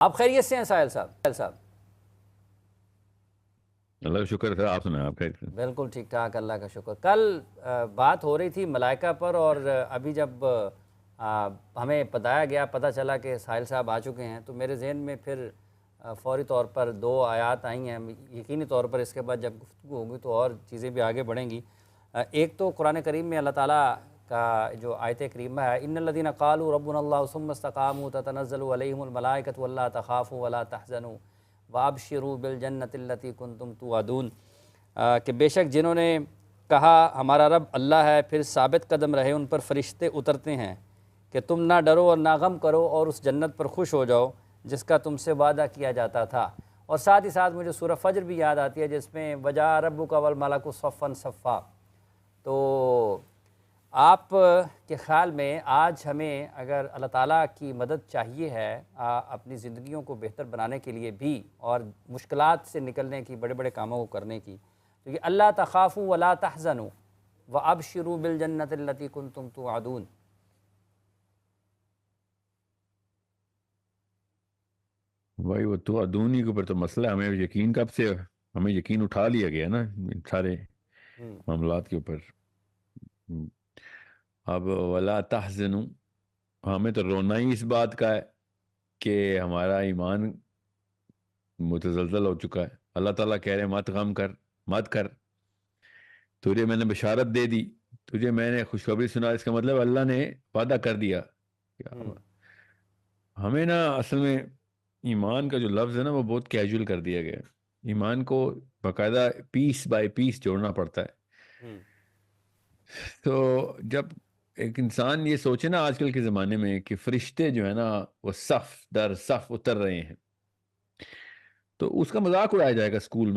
آپ خیریت سے ہیں ساحل صاحب؟ اللہ کا شکر ہے. آپ سنائیں، آپ خیر سے؟ بالکل ٹھیک ٹھاک، اللہ کا شکر. کل بات ہو رہی تھی ملائکہ پر، اور ابھی جب ہمیں پتہ چلا کہ ساحل صاحب آ چکے ہیں، تو میرے ذہن میں پھر فوری طور پر دو آیات آئی ہیں. یقینی طور پر اس کے بعد جب گفتگو ہوگی تو اور چیزیں بھی آگے بڑھیں گی. ایک تو قرآن کریم میں اللہ تعالیٰ کا جو آیت کریمہ ہے، ان الذین قالوا ربنا اللہ ثم استقاموا تتنزل علیہم الملائکۃ الا تخافوا ولا تحزنوا وابشروا بالجنۃ التی کنتم توعدون، کہ بے شک جنہوں نے کہا ہمارا رب اللہ ہے، پھر ثابت قدم رہے، ان پر فرشتے اترتے ہیں کہ تم نہ ڈرو اور نہ غم کرو اور اس جنت پر خوش ہو جاؤ جس کا تم سے وعدہ کیا جاتا تھا. اور ساتھ ہی ساتھ مجھے سورہ فجر بھی یاد آتی ہے جس میں وجاء ربک والملک صفا صفا. تو آپ کے خیال میں آج ہمیں اگر اللہ تعالیٰ کی مدد چاہیے ہے اپنی زندگیوں کو بہتر بنانے کے لیے بھی اور مشکلات سے نکلنے کی، بڑے بڑے کاموں کو کرنے کی، تو یہ اللہ تخافوا ولا تحزنوا وابشروا بالجنۃ التی کنتم توعدون. بھائی وہ تو ادونی کے اوپر تو مسئلہ ہے. ہمیں یقین کب سے ہمیں یقین اٹھا لیا گیا نا ان سارے معاملات کے اوپر. اب ولا تحزنوا، ہمیں تو رونا ہی اس بات کا ہے کہ ہمارا ایمان متزلزل ہو چکا ہے. اللہ تعالیٰ کہہ رہے ہیں مت غم کر، مت کر، تجھے میں نے بشارت دے دی، تجھے میں نے خوشخبری سنا. اس کا مطلب اللہ نے وعدہ کر دیا. ہمیں نا اصل میں ایمان کا جو لفظ ہے نا وہ بہت کیجول کر دیا گیا. ایمان کو باقاعدہ پیس بائی پیس جوڑنا پڑتا ہے. تو جب ایک انسان یہ سوچے نا آج کل کے زمانے میں کہ فرشتے جو ہے نا وہ صف در صف اتر رہے ہیں، تو اس کا مذاق اڑایا جائے گا اسکول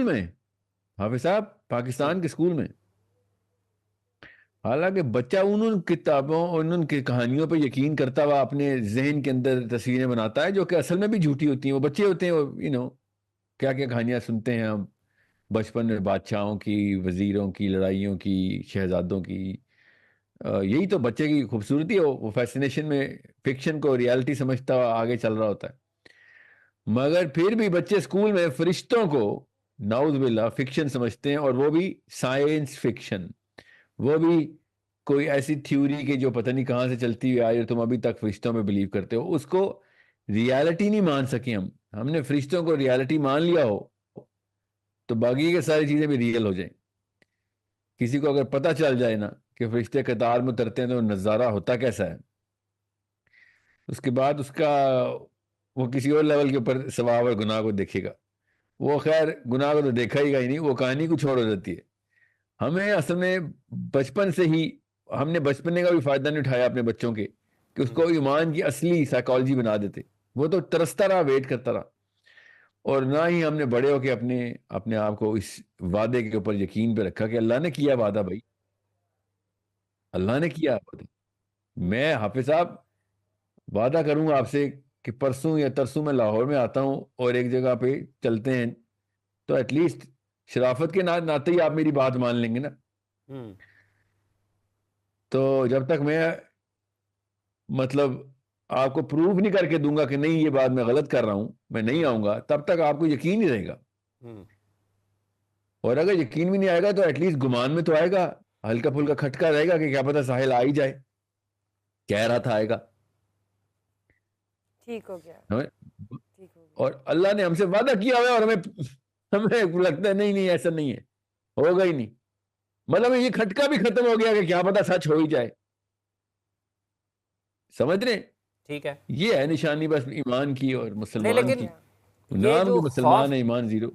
میں حافظ صاحب، پاکستان کے اسکول میں. حالانکہ بچہ ان کتابوں اور ان کی کہانیوں پہ یقین کرتا ہوا اپنے ذہن کے اندر تصویریں بناتا ہے جو کہ اصل میں بھی جھوٹی ہوتی ہیں. وہ بچے ہوتے ہیں، وہ کیا کیا کہانیاں سنتے ہیں ہم بچپن میں، بادشاہوں کی، وزیروں کی، لڑائیوں کی، شہزادوں کی. یہی تو بچے کی خوبصورتی ہے. وہ فیسنیشن میں فکشن کو ریالٹی سمجھتا ہوا آگے چل رہا ہوتا ہے. مگر پھر بھی بچے اسکول میں فرشتوں کو نعوذ باللہ فکشن سمجھتے ہیں، اور وہ بھی سائنس فکشن، وہ بھی کوئی ایسی تھیوری کہ جو پتہ نہیں کہاں سے چلتی ہوئی آئی اور تم ابھی تک فرشتوں میں بلیو کرتے ہو. اس کو ریالٹی نہیں مان سکے ہم نے فرشتوں کو ریالٹی مان لیا ہو تو باقی کے ساری چیزیں بھی ریئل ہو جائیں. کسی کو اگر پتہ چل جائے نا کہ فرشتے قطار میں اترتے ہیں تو نظارہ ہوتا کیسا ہے، اس کے بعد اس کا وہ کسی اور لیول کے اوپر ثواب اور گناہ کو دیکھے گا. وہ خیر گناہ کو تو دیکھا ہی گا ہی نہیں، وہ کہانی کچھ اور ہو جاتی ہے. ہمیں اصل میں بچپن سے ہی ہم نے بچپنے کا بھی فائدہ نہیں اٹھایا اپنے بچوں کے کہ اس کو ایمان کی اصلی سائیکالوجی بنا دیتے. وہ تو ترستا رہا، ویٹ کرتا رہا. اور نہ ہی ہم نے بڑے ہو کے اپنے آپ کو اس وعدے کے اوپر یقین پہ رکھا کہ اللہ نے کیا وعدہ. بھائی اللہ نے کیا وعدہ. میں حافظ صاحب وعدہ کروں گا آپ سے کہ پرسوں یا ترسوں میں لاہور میں آتا ہوں اور ایک جگہ پہ چلتے ہیں تو ایٹ لیسٹ شرافت کے ناطے ہی آپ میری بات مان لیں گے نا. تو جب تک میں مطلب آپ کو پروف نہیں کر کے دوں گا کہ نہیں یہ بات میں غلط کر رہا ہوں، میں نہیں آؤں گا، تب تک آپ کو یقین نہیں رہے گا. اور اگر یقین بھی نہیں آئے گا تو ایٹ لیسٹ گمان میں تو آئے گا، ہلکا پھلکا کھٹکا رہے گا کہ کیا پتہ ساحل آ ہی جائے، کہہ رہا تھا آئے گا. ٹھیک ہو گیا. اور اللہ نے ہم سے وعدہ کیا ہوا ہے اور ہمیں لگتا ہے نہیں ایسا نہیں ہے، ہوگا ہی نہیں. مطلب یہ کھٹکا بھی ختم ہو گیا کہ کیا پتہ سچ ہو ہی جائے. سمجھ رہے؟ ٹھیک ہے، یہ ہے نشانی بس ایمان کی اور نہیں مسلمان لیکن کی. یہ نام جو کے مسلمان ہے، ایمان زیرو.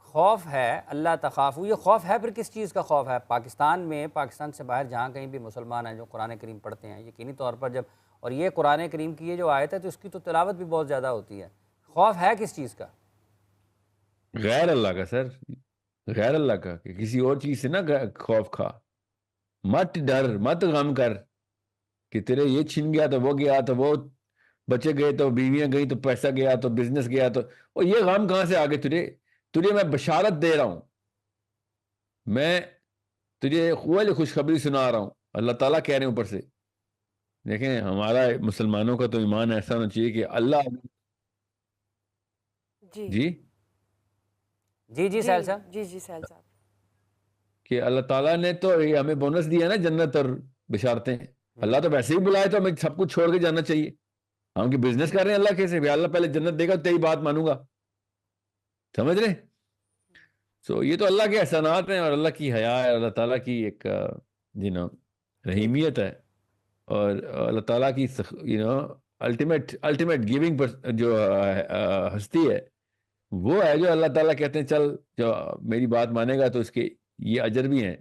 خوف ہے اللہ تخافوا، یہ خوف ہے پھر کس چیز کا خوف ہے؟ پاکستان میں، پاکستان سے باہر جہاں کہیں بھی مسلمان ہیں جو قرآن کریم پڑھتے ہیں، یقینی طور پر جب، اور یہ قرآن کریم کی یہ جو آیت ہے تو اس کی تو تلاوت بھی بہت زیادہ ہوتی ہے. خوف ہے کس چیز کا؟ غیر اللہ کا سر، غیر اللہ کا، کہ کسی اور چیز سے نہ خوف کھا. مت ڈر، مت غم کر کہ تیرے یہ چھن گیا تو وہ گیا تو وہ بچے گئے تو بیویاں گئی تو پیسہ گیا تو بزنس گیا تو اور یہ غم کہاں سے آگے تجھے میں بشارت دے رہا ہوں، میں تجھے خوشخبری سنا رہا ہوں. اللہ تعالیٰ کہہ رہے ہیں اوپر سے دیکھیں ہمارا مسلمانوں کا تو ایمان ایسا ہونا چاہیے کہ اللہ جی جی جی جی جی ساحل صاحب. جی جی سہیل صاحب. کہ اللہ تعالیٰ نے تو یہ ہمیں بونس دیا نا جنت اور بشارتیں. اللہ تو ویسے ہی بلائے تو ہمیں سب کچھ چھوڑ کے جانا چاہیے. ہم کی بزنس کر رہے ہیں اللہ کیسے بھی اللہ پہلے جنت دے گا تیری بات مانوں گا. سمجھ رہے؟ سو یہ تو اللہ کے احسانات ہیں اور اللہ کی حیا ہے, اللہ تعالیٰ کی ایک رحیمیت ہے, اور اللہ تعالیٰ کی الٹیمیٹ گیونگ پر جو ہستی ہے وہ ہے جو اللہ تعالیٰ کہتے ہیں چل جو میری بات مانے گا تو اس کے یہ اجر بھی ہیں.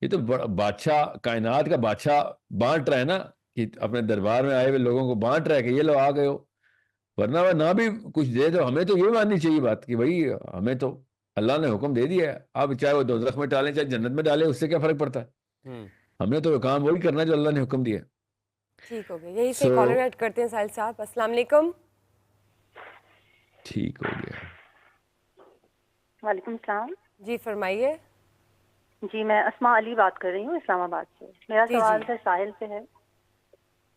یہ تو بادشاہ کائنات کا بادشاہ بانٹ رہا ہے نا, کہ اپنے دربار میں آئے ہوئے لوگوں کو بانٹ رہا ہے کہ یہ لوگ آ گئے ہو, ورنہ وہ نہ بھی کچھ دے تو ہمیں تو یہ ماننی چاہیے بات کہ بھائی ہمیں تو اللہ نے حکم دے دیا ہے, آپ چاہے وہ دوزخ میں ڈالیں چاہے جنت میں ڈالیں, اس سے کیا فرق پڑتا ہے؟ ہم نے تو کام وہی کرنا ہے جو اللہ نے حکم دیا. ٹھیک ہو گیا, یہی سے کالر ایڈ کرتے ہیں ساحل صاحب. السلام علیکم. ٹھیک ہو گیا. وعلیکم السلام. جی فرمائیے. جی میں اسماء علی بات کر رہی ہوں اسلام آباد سے. میرا جی سوال جی ساحل سے ہے.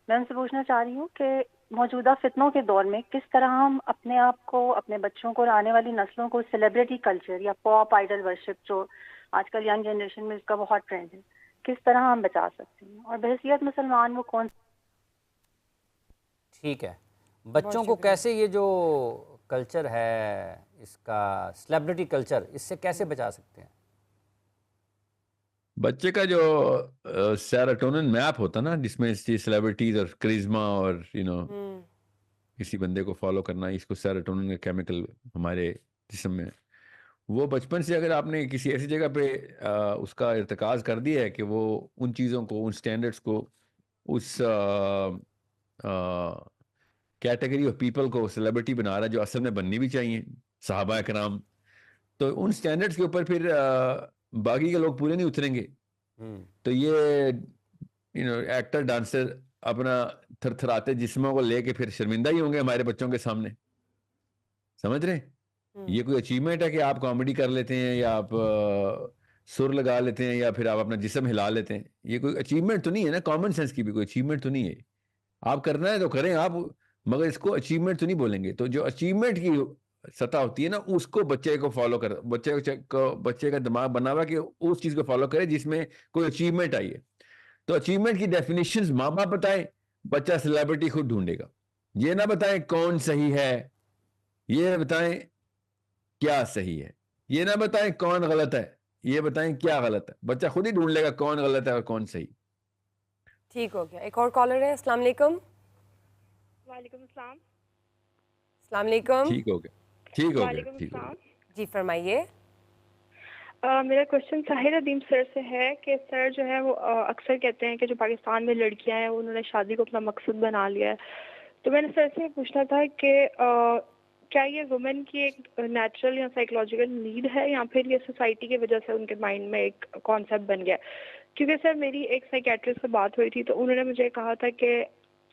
میں ان سے پوچھنا چاہ رہی ہوں کہ موجودہ فتنوں کے دور میں کس طرح ہم اپنے آپ کو, اپنے بچوں کو اور آنے والی نسلوں کو سیلیبریٹی کلچر یا پاپ آئیڈل ورشپ جو آج کل ینگ جنریشن میں اس کا بہت ٹرینڈ ہے, کس طرح ہم بچا سکتے ہیں, اور بحیثیت مسلمان وہ کون. ٹھیک ہے, بچوں کو کیسے یہ جو کلچر ہے اس کا سلیبریٹی کلچر, اس سے کیسے بچا سکتے ہیں؟ بچے کا جو سیروٹونن میپ ہوتا نا جس میں سیلیبریٹیز اور کرزما اور کسی بندے کو فالو کرنا, اس کو سیروٹونن کا کیمیکل ہمارے جسم میں, وہ بچپن سے اگر آپ نے کسی ایسی جگہ پہ اس کا ارتکاز کر دیا ہے کہ وہ ان چیزوں کو, ان سٹینڈرڈز کو, اس کیٹیگری آف پیپل کو سیلیبریٹی بنا رہا ہے جو اصل میں بننی بھی چاہیے, صحابہ کرام, تو ان سٹینڈرڈز کے اوپر پھر باقی کے لوگ پورے نہیں اتریں گے. تو یہ ایکٹر ڈانسر اپنا تھر تھراتے جسموں کو لے کے پھر شرمندہ ہی ہوں گے ہمارے بچوں کے سامنے. سمجھ رہے؟ یہ کوئی اچیومنٹ ہے کہ آپ کامیڈی کر لیتے ہیں یا آپ سر لگا لیتے ہیں یا پھر آپ اپنا جسم ہلا لیتے ہیں, یہ کوئی اچیومنٹ تو نہیں ہے نا, کامن سینس کی بھی کوئی اچیومنٹ تو نہیں ہے. آپ کرنا ہے تو کریں آپ, مگر اس کو اچیومنٹ تو نہیں بولیں گے. تو جو اچیومنٹ کی سطح ہوتی ہے نا اس کو بچے کو فالو کر, بچے کا دماغ بنا ہوا کہ اس چیز کو فالو کرے جس میں کوئی اچیومنٹ آئی ہے. تو اچیومنٹ کی ڈیفینیشنز ماں باپ بتائیں, بچہ سیلیبریٹی خود ڈھونڈے گا. یہ نہ بتائیں کون صحیح ہے, یہ بتائیں کیا صحیح ہے. یہ نہ بتائیں کون غلط ہے, یہ بتائیں کیا غلط ہے. بچہ خود ہی ڈھونڈ لے گا کون غلط ہے اور کون صحیح. ٹھیک ہو گیا. ایک اور کالر ہے. السلام علیکم. وعلیکم السلام. السلام علیکم. ٹھیک ہو گیا, ٹھیک ہو گیا, وعلیکم ٹھیک ہو السلام. گیا. جی فرمائیے. میرا کوشچن ساحر ادیم سر سے ہے کہ سر جو ہے وہ اکثر کہتے ہیں کہ جو پاکستان میں لڑکیاں ہیں انہوں نے شادی کو اپنا مقصد بنا لیا ہے. تو میں نے سر سے پوچھنا تھا کہ کیا یہ وومن کی ایک نیچرل یا سائیکولوجیکل نیڈ ہے یا پھر یہ سوسائٹی کی وجہ سے ان کے مائنڈ میں ایک کانسیپٹ بن گیا؟ کیونکہ سر میری ایک سائیکیٹرسٹ سے بات ہوئی تھی تو انہوں نے مجھے کہا تھا کہ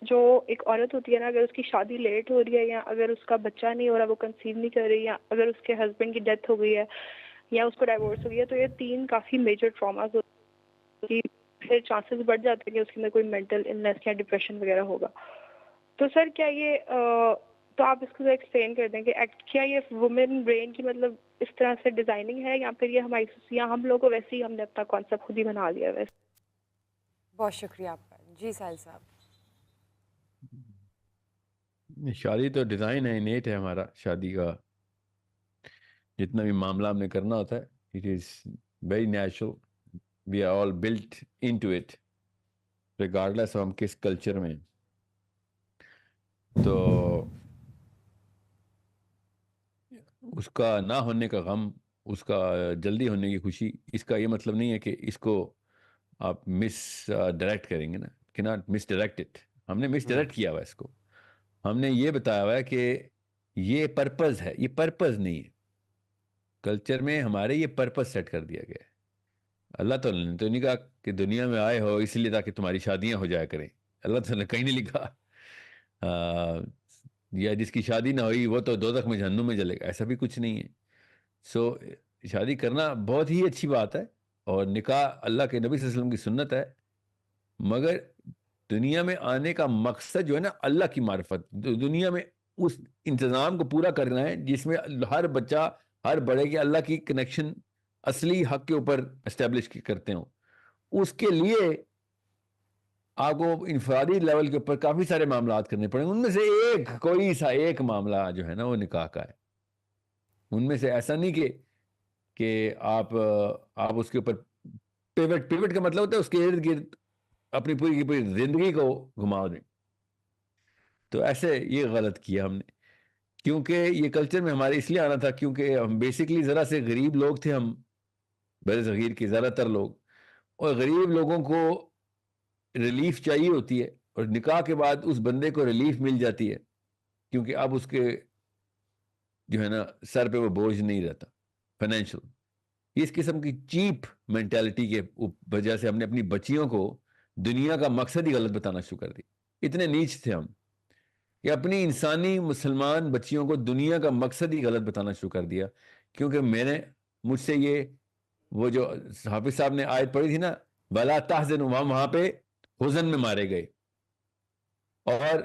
جو ایک عورت ہوتی ہے نا, اگر اس کی شادی لیٹ ہو رہی ہے یا اگر اس کا بچہ نہیں ہو رہا, وہ کنسیو نہیں کر رہی, یا اگر اس کے ہسبینڈ کی ڈیتھ ہو گئی ہے یا اس کو ڈائیورس ہو گئی ہے, تو یہ 3 کافی میجر ٹراماز ہوتی ہیں, پھر چانسز بڑھ جاتے ہیں کہ اس کے اندر کوئی مینٹل النیس یا ڈپریشن وغیرہ ہوگا. تو سر کیا یہ تو آپ اس کو ایکسپلین کر دیں کہ کیا یہ وومن برین کی مطلب اس طرح سے ڈیزائننگ ہے یا پھر یہ ہماری یا ہم لوگوں کو ویسے ہی ہم نے اپنا کانسیپٹ خود ہی بنا لیا ویسے؟ بہت شکریہ آپ کا. جی ساحل صاحب. شادی تو ڈیزائن ہے, انیٹ ہے ہمارا شادی کا, جتنا بھی معاملہ ہم نے کرنا ہوتا ہے it is very natural, we are all built in to it regardless ہم کس کلچر میں. تو اس کا نہ ہونے کا غم, اس کا جلدی ہونے کی خوشی, اس کا یہ مطلب نہیں ہے کہ اس کو آپ مس ڈائریکٹ کریں گے نا, کہ ناٹ مس ڈائریکٹ اٹ. ہم نے مس ڈائریکٹ کیا ہوا ہے اس کو, ہم نے یہ بتایا ہوا ہے کہ یہ پرپز ہے, یہ پرپز نہیں ہے. کلچر میں ہمارے یہ پرپز سیٹ کر دیا گیا ہے. اللہ تعالیٰ نے تو نہیں کہا کہ دنیا میں آئے ہو اس لیے تاکہ تمہاری شادیاں ہو جایا کریں. اللہ تعالیٰ نے کہیں نہیں لکھا یا جس کی شادی نہ ہوئی وہ تو دوزخ میں جہنم میں جلے گا, ایسا بھی کچھ نہیں ہے. سو شادی کرنا بہت ہی اچھی بات ہے, اور نکاح اللہ کے نبی صلی اللہ علیہ وسلم کی سنت ہے, مگر دنیا میں آنے کا مقصد جو ہے نا اللہ کی معرفت، دنیا میں اس انتظام کو پورا کرنا ہے جس میں ہر بچہ ہر بڑے کے اللہ کی کنیکشن اصلی حق کے اوپر اسٹیبلش کرتے ہوں. اس کے لیے آپ کو انفرادی لیول کے اوپر کافی سارے معاملات کرنے پڑیں گے. ان میں سے کوئی سا ایک معاملہ جو ہے نا وہ نکاح کا ہے. ان میں سے ایسا نہیں کہ آپ اس کے اوپر پیوٹ کا مطلب ہوتا ہے اس کے ارد گرد اپنی پوری کی پوری زندگی کو گھما دیں. تو ایسے یہ غلط کیا ہم نے، کیونکہ یہ کلچر میں ہمارے اس لیے آنا تھا کیونکہ ہم بیسکلی ذرا سے غریب لوگ تھے، ہم بر صغیر کے زیادہ تر لوگ، اور غریب لوگوں کو ریلیف چاہیے ہوتی ہے، اور نکاح کے بعد اس بندے کو ریلیف مل جاتی ہے کیونکہ اب اس کے جو ہے نا سر پہ وہ بوجھ نہیں رہتا فائنینشل. اس قسم کی چیپ مینٹالٹی کے وجہ سے ہم نے اپنی بچیوں کو دنیا کا مقصد ہی غلط بتانا شروع کر دی. اتنے نیچ تھے ہم کہ اپنی انسانی مسلمان بچیوں کو دنیا کا مقصد ہی غلط بتانا شروع کر دیا. کیونکہ مجھ سے یہ وہ جو حافظ صاحب نے آیت پڑھی تھی نا وَلَا تَحْزَنُوا، وہاں پہ حزن میں مارے گئے، اور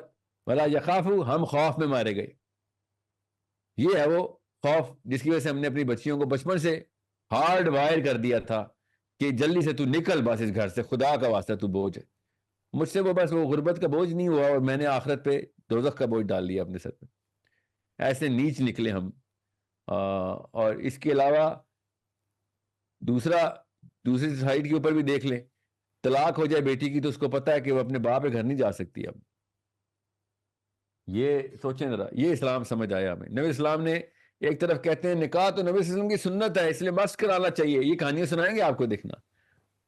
وَلَا يَخَافُوا ہم خوف میں مارے گئے. یہ ہے وہ خوف جس کی وجہ سے ہم نے اپنی بچیوں کو بچپن سے ہارڈ وائر کر دیا تھا کہ جلدی سے تو نکل بس اس گھر سے، خدا کا واسطہ تو بوجھ ہے. مجھ سے وہ بس وہ غربت کا بوجھ نہیں ہوا اور میں نے آخرت پہ دوزخ کا بوجھ ڈال دیا اپنے سر پہ. ایسے نیچ نکلے ہم. اور اس کے علاوہ دوسری سائڈ کے اوپر بھی دیکھ لیں، طلاق ہو جائے بیٹی کی تو اس کو پتہ ہے کہ وہ اپنے باپ کے گھر نہیں جا سکتی. اب یہ سوچیں ذرا، یہ اسلام سمجھ آیا ہمیں. نبی اسلام نے ایک طرف کہتے ہیں نکاح تو نبی وسلم کی سنت ہے اس لیے مست کرانا چاہیے، یہ کہانیاں سنائیں گے آپ کو دیکھنا.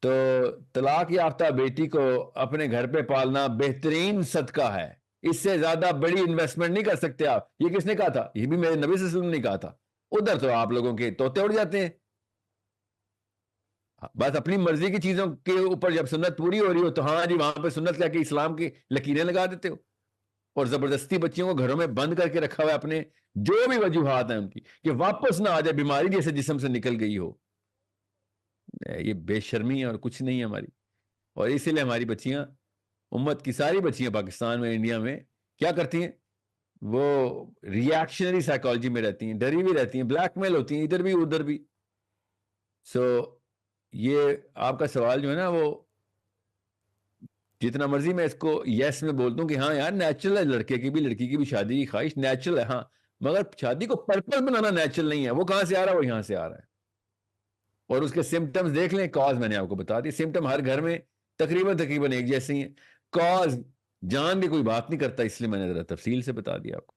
تو طلاق یافتہ بیٹی کو اپنے گھر پہ پالنا بہترین صدقہ ہے، اس سے زیادہ بڑی انویسٹمنٹ نہیں کر سکتے آپ. یہ کس نے کہا تھا؟ یہ بھی میرے نبی صلی اللہ علیہ وسلم نے کہا تھا. ادھر تو آپ لوگوں کے طوطے اڑ جاتے ہیں، بس اپنی مرضی کی چیزوں کے اوپر جب سنت پوری ہو رہی ہو تو ہاں جی وہاں پہ سنت لے کے اسلام کی لکیریں لگا دیتے ہو، اور زبردستی بچیوں کو گھروں میں بند کر کے رکھا ہوا ہے اپنے جو بھی وجوہات ہیں ان کی کہ واپس نہ آ جائے، بیماری جیسے جسم سے نکل گئی ہو. یہ بے شرمی ہے اور کچھ نہیں ہے ہماری. اور اسی لیے ہماری بچیاں، امت کی ساری بچیاں پاکستان میں انڈیا میں کیا کرتی ہیں؟ وہ ریاکشنری سائیکالوجی میں رہتی ہیں، ڈری ہوئی رہتی ہیں، بلیک میل ہوتی ہیں ادھر بھی ادھر بھی. یہ آپ کا سوال جو ہے نا وہ جتنا مرضی میں اس کو یس میں بولتا ہوں کہ ہاں یار نیچرل ہے، لڑکے کی بھی لڑکی کی بھی شادی کی خواہش نیچرل ہے، ہاں، مگر شادی کو پرپس بنانا نیچرل نہیں ہے. وہ کہاں سے آ رہا ہے؟ وہ یہاں سے آ رہا ہے. اور اس کے سمٹمز دیکھ لیں، کاز میں نے آپ کو بتا دی. سمٹم ہر گھر میں تقریباً ایک جیسے ہی ہیں. کاز جان بھی کوئی بات نہیں کرتا، اس لیے میں نے ذرا تفصیل سے بتا دیا آپ کو.